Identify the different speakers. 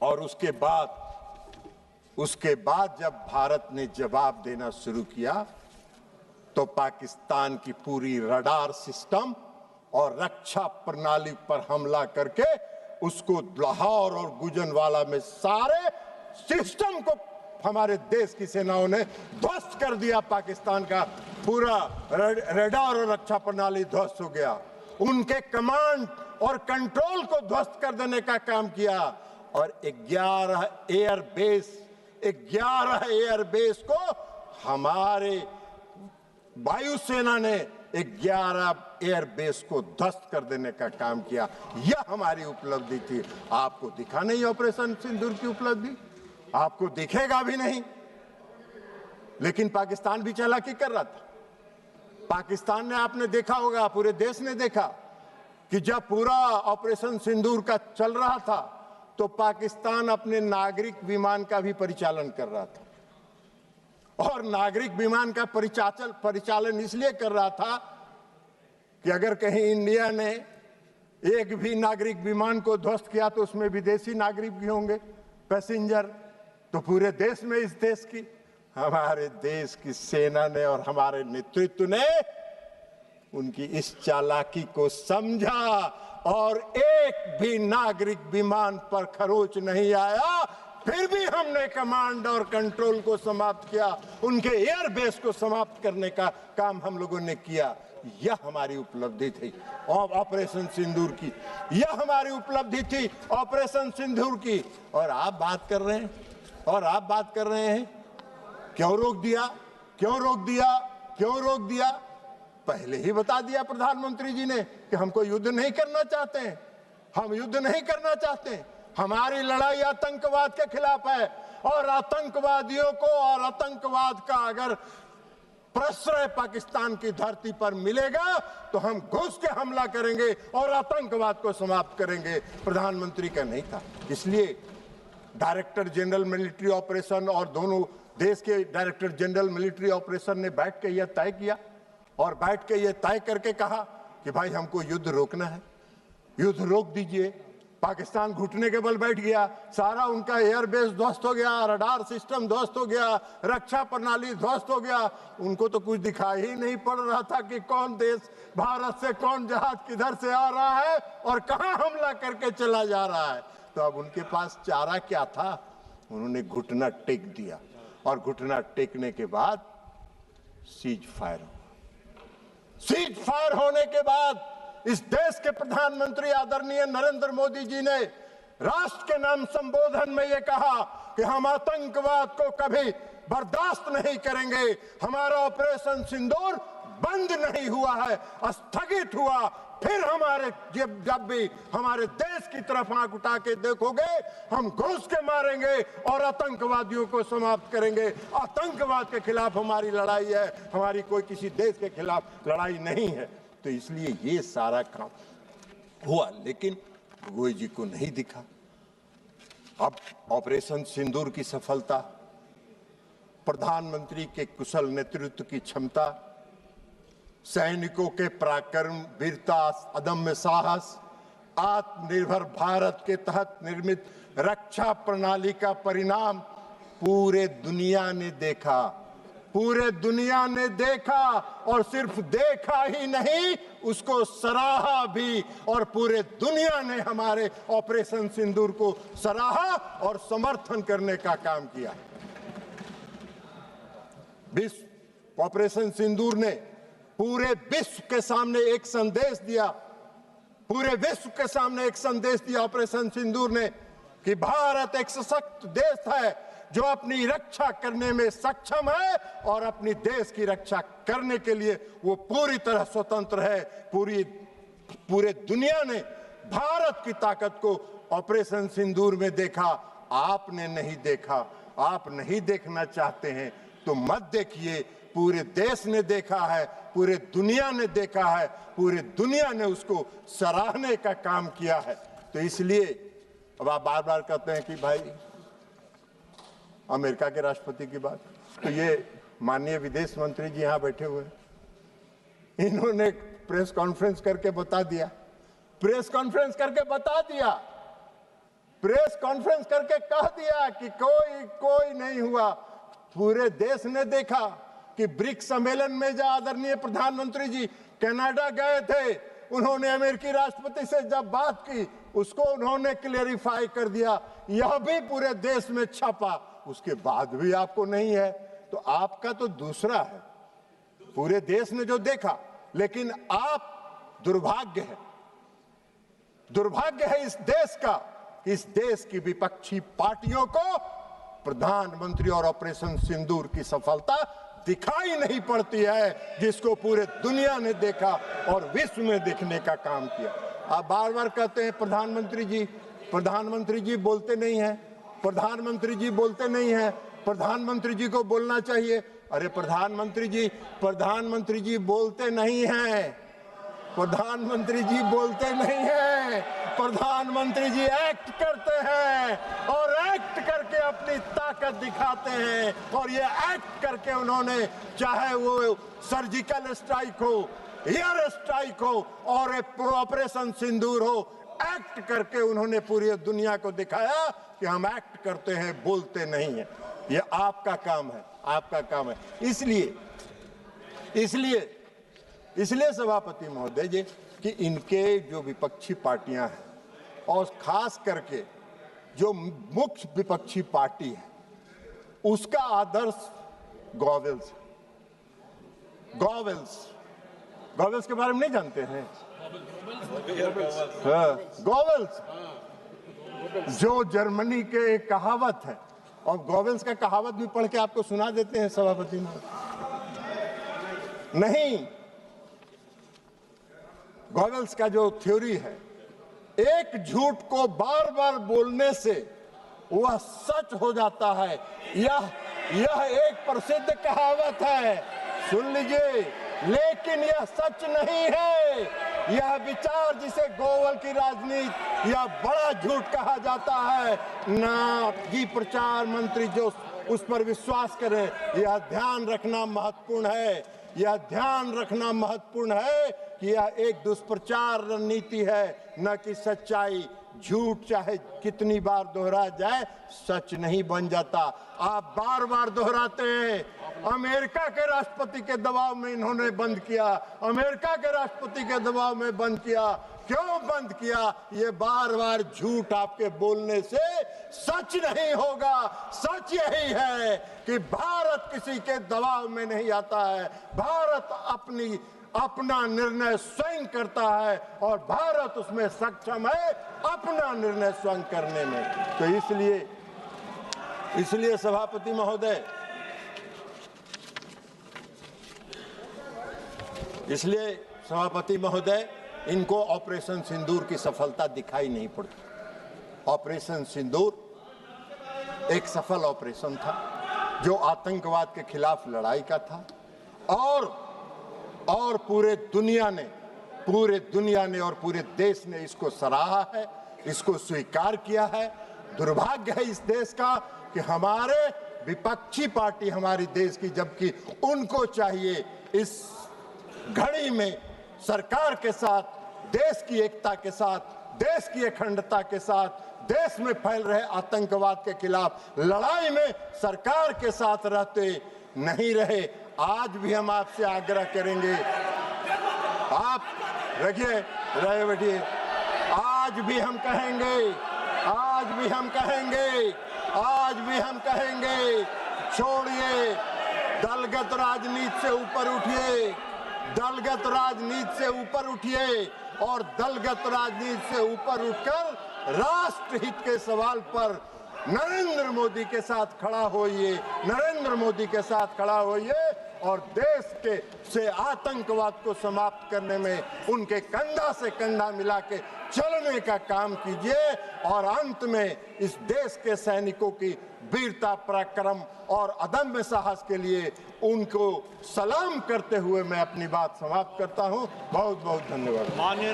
Speaker 1: और उसके बाद जब भारत ने जवाब देना शुरू किया तो पाकिस्तान की पूरी रडार सिस्टम और रक्षा प्रणाली पर हमला करके उसको लाहौर और गुजरांवाला में सारे सिस्टम को हमारे देश की सेनाओं ने ध्वस्त कर दिया। पाकिस्तान का पूरा रडार और रक्षा प्रणाली ध्वस्त हो गया। उनके कमांड और कंट्रोल को ध्वस्त कर देने का काम किया और 11 एयरबेस को हमारे वायुसेना ने 11 एयरबेस को ध्वस्त कर देने का काम किया। यह हमारी उपलब्धि थी। आपको दिखा नहीं ऑपरेशन सिंदूर की उपलब्धि, आपको दिखेगा भी नहीं। लेकिन पाकिस्तान भी चालाकी कर रहा था। पाकिस्तान ने, आपने देखा होगा, पूरे देश ने देखा कि जब पूरा ऑपरेशन सिंदूर का चल रहा था तो पाकिस्तान अपने नागरिक विमान का भी परिचालन कर रहा था। और नागरिक विमान का परिचालन इसलिए कर रहा था कि अगर कहीं इंडिया ने एक भी नागरिक विमान को ध्वस्त किया तो उसमें विदेशी नागरिक भी होंगे, पैसेंजर। तो पूरे देश में इस देश की, हमारे देश की सेना ने और हमारे नेतृत्व ने उनकी इस चालाकी को समझा और एक भी नागरिक विमान पर खरोच नहीं आया। फिर भी हमने कमांड और कंट्रोल को समाप्त किया, उनके एयरबेस को समाप्त करने का काम हम लोगों ने किया। यह हमारी उपलब्धि थी ऑपरेशन सिंदूर की, यह हमारी उपलब्धि थी ऑपरेशन सिंदूर की। और आप बात कर रहे हैं क्यों रोक दिया, क्यों रोक दिया, क्यों रोक दिया? पहले ही बता दिया प्रधानमंत्री जी ने कि हमको युद्ध नहीं करना चाहते हैं, हम युद्ध नहीं करना चाहते। हमारी लड़ाई आतंकवाद के खिलाफ है और आतंकवादियों को और आतंकवाद का अगर प्रश्रय पाकिस्तान की धरती पर मिलेगा तो हम घुस के हमला करेंगे और आतंकवाद को समाप्त करेंगे। प्रधानमंत्री का नहीं था। इसलिए डायरेक्टर जनरल मिलिट्री ऑपरेशन और दोनों देश के डायरेक्टर जनरल मिलिट्री ऑपरेशन ने बैठ के यह तय किया और बैठ के यह तय करके कहा कि भाई हमको युद्ध रोकना है, युद्ध रोक दीजिए। पाकिस्तान घुटने के बल बैठ गया, सारा उनका एयरबेस ध्वस्त हो गया, रडार सिस्टम ध्वस्त हो गया, रक्षा प्रणाली ध्वस्त हो गया। उनको तो कुछ दिखाई ही नहीं पड़ रहा था कि कौन देश, भारत से कौन जहाज किधर से आ रहा है और कहां हमला करके चला जा रहा है। तो अब उनके पास चारा क्या था? उन्होंने घुटना टेक दिया और घुटना टेकने के बाद सीज फायर होने के बाद इस देश के प्रधानमंत्री आदरणीय नरेंद्र मोदी जी ने राष्ट्र के नाम संबोधन में यह कहा कि हम आतंकवाद को कभी बर्दाश्त नहीं करेंगे। हमारा ऑपरेशन सिंदूर बंद नहीं हुआ है, स्थगित हुआ। फिर हमारे जब भी हमारे देश की तरफ आंख उठा के देखोगे, हम घुस के मारेंगे और आतंकवादियों को समाप्त करेंगे। आतंकवाद के खिलाफ हमारी लड़ाई है, हमारी कोई किसी देश के खिलाफ लड़ाई नहीं है। तो इसलिए ये सारा काम हुआ, लेकिन गोई जी को नहीं दिखा। अब ऑपरेशन सिंदूर की सफलता, प्रधानमंत्री के कुशल नेतृत्व की क्षमता, सैनिकों के पराक्रम, वीरता, अदम्य साहस, आत्मनिर्भर भारत के तहत निर्मित रक्षा प्रणाली का परिणाम पूरे दुनिया ने देखा। पूरे दुनिया ने देखा और सिर्फ देखा ही नहीं, उसको सराहा भी। और पूरे दुनिया ने हमारे ऑपरेशन सिंदूर को सराहा और समर्थन करने का काम किया। विश्व ऑपरेशन सिंदूर ने पूरे विश्व के सामने एक संदेश दिया, पूरे विश्व के सामने एक संदेश दिया ऑपरेशन सिंदूर ने कि भारत एक सशक्त देश है जो अपनी रक्षा करने में सक्षम है और अपनी देश की रक्षा करने के लिए वो पूरी तरह स्वतंत्र है। पूरे दुनिया ने भारत की ताकत को ऑपरेशन सिंदूर में देखा। आपने नहीं देखा, आप नहीं देखना चाहते हैं तो मत देखिए। पूरे देश ने देखा है, पूरे दुनिया ने देखा है, पूरे दुनिया ने उसको सराहने का काम किया है। तो इसलिए अब आप बार बार कहते हैं कि भाई अमेरिका के राष्ट्रपति की बात, तो ये माननीय विदेश मंत्री जी यहाँ बैठे हुए हैं, इन्होंने प्रेस कॉन्फ्रेंस करके बता दिया, प्रेस कॉन्फ्रेंस करके बता दिया प्रेस कॉन्फ्रेंस करके कह दिया कि कोई नहीं हुआ। पूरे देश ने देखा कि ब्रिक्स सम्मेलन में जो आदरणीय प्रधानमंत्री जी कनाडा गए थे, उन्होंने अमेरिकी राष्ट्रपति से जब बात की, उसको उन्होंने क्लेरिफाई कर दिया। यह भी पूरे देश में छपा, उसके बाद भी आपको नहीं है, तो आपका तो दूसरा है। पूरे देश ने जो देखा, लेकिन आप दुर्भाग्य है इस देश का, इस देश की विपक्षी पार्टियों को प्रधानमंत्री और ऑपरेशन सिंदूर की सफलता दिखाई नहीं पड़ती है, जिसको पूरे दुनिया ने देखा और विश्व में देखने का काम किया। आप बार बार कहते हैं प्रधानमंत्री जी बोलते नहीं हैं, प्रधानमंत्री जी बोलते नहीं हैं, प्रधानमंत्री जी को बोलना चाहिए। अरे प्रधानमंत्री जी बोलते नहीं हैं, प्रधानमंत्री जी बोलते नहीं हैं, प्रधानमंत्री जी एक्ट करते हैं और एक्ट करके अपनी ताकत दिखाते हैं। और ये एक्ट करके उन्होंने, चाहे वो सर्जिकल स्ट्राइक हो, एयर स्ट्राइक हो और ऑपरेशन सिंदूर हो, एक्ट करके उन्होंने पूरी दुनिया को दिखाया कि हम एक्ट करते हैं, बोलते नहीं हैं। ये आपका काम है, आपका काम है। इसलिए सभापति महोदय जी कि इनके जो विपक्षी पार्टियां हैं और खास करके जो मुख्य विपक्षी पार्टी है, उसका आदर्श गॉवेल्स के बारे में नहीं जानते हैं? गॉवेल्स जो जर्मनी के एक कहावत है, और गॉवेल्स का कहावत भी पढ़ के आपको सुना देते हैं सभापति महोदय। नहीं, गॉवेल्स का जो थ्योरी है, एक झूठ को बार बार बोलने से वह सच हो जाता है। यह एक प्रसिद्ध कहावत है, सुन लीजिए, लेकिन यह सच नहीं है। यह विचार जिसे गोवल की राजनीति या बड़ा झूठ कहा जाता है ना, कि प्रचार मंत्री जो उस पर विश्वास करे, यह ध्यान रखना महत्वपूर्ण है। यह ध्यान रखना महत्वपूर्ण है कि यह एक दुष्प्रचार रणनीति है, न कि सच्चाई। झूठ चाहे कितनी बार दोहराया जाए, सच नहीं बन जाता। आप बार बार दोहराते हैं। अमेरिका के राष्ट्रपति के दबाव में इन्होंने बंद किया, अमेरिका के राष्ट्रपति के दबाव में बंद किया। क्यों बंद किया? ये बार बार झूठ आपके बोलने से सच नहीं होगा। सच यही है कि भारत किसी के दबाव में नहीं आता है। भारत अपना निर्णय स्वयं करता है और भारत उसमें सक्षम है अपना निर्णय स्वयं करने में। तो इसलिए सभापति महोदय, इनको ऑपरेशन सिंदूर की सफलता दिखाई नहीं पड़ती। ऑपरेशन सिंदूर एक सफल ऑपरेशन था जो आतंकवाद के खिलाफ लड़ाई का था, और पूरे दुनिया ने और पूरे देश ने इसको सराहा है, इसको स्वीकार किया है। दुर्भाग्य है इस देश का कि हमारे विपक्षी पार्टी हमारी देश की, जबकि उनको चाहिए इस घड़ी में सरकार के साथ, देश की एकता के साथ, देश की अखंडता के साथ, देश में फैल रहे आतंकवाद के खिलाफ लड़ाई में सरकार के साथ रहते नहीं रहे। आज भी हम आपसे आग्रह करेंगे, आप बैठिए। आज भी हम कहेंगे, छोड़िए दलगत राजनीति से ऊपर उठिए, दलगत राजनीति से ऊपर उठिए और दलगत राजनीति से ऊपर उठकर राष्ट्रहित के सवाल पर नरेंद्र मोदी के साथ खड़ा होइए और देश से आतंकवाद को समाप्त करने में उनके कंधा से कंधा मिला के चलने का काम कीजिए। और अंत में इस देश के सैनिकों की वीरता, पराक्रम और अदम्य साहस के लिए उनको सलाम करते हुए मैं अपनी बात समाप्त करता हूं। बहुत बहुत धन्यवाद।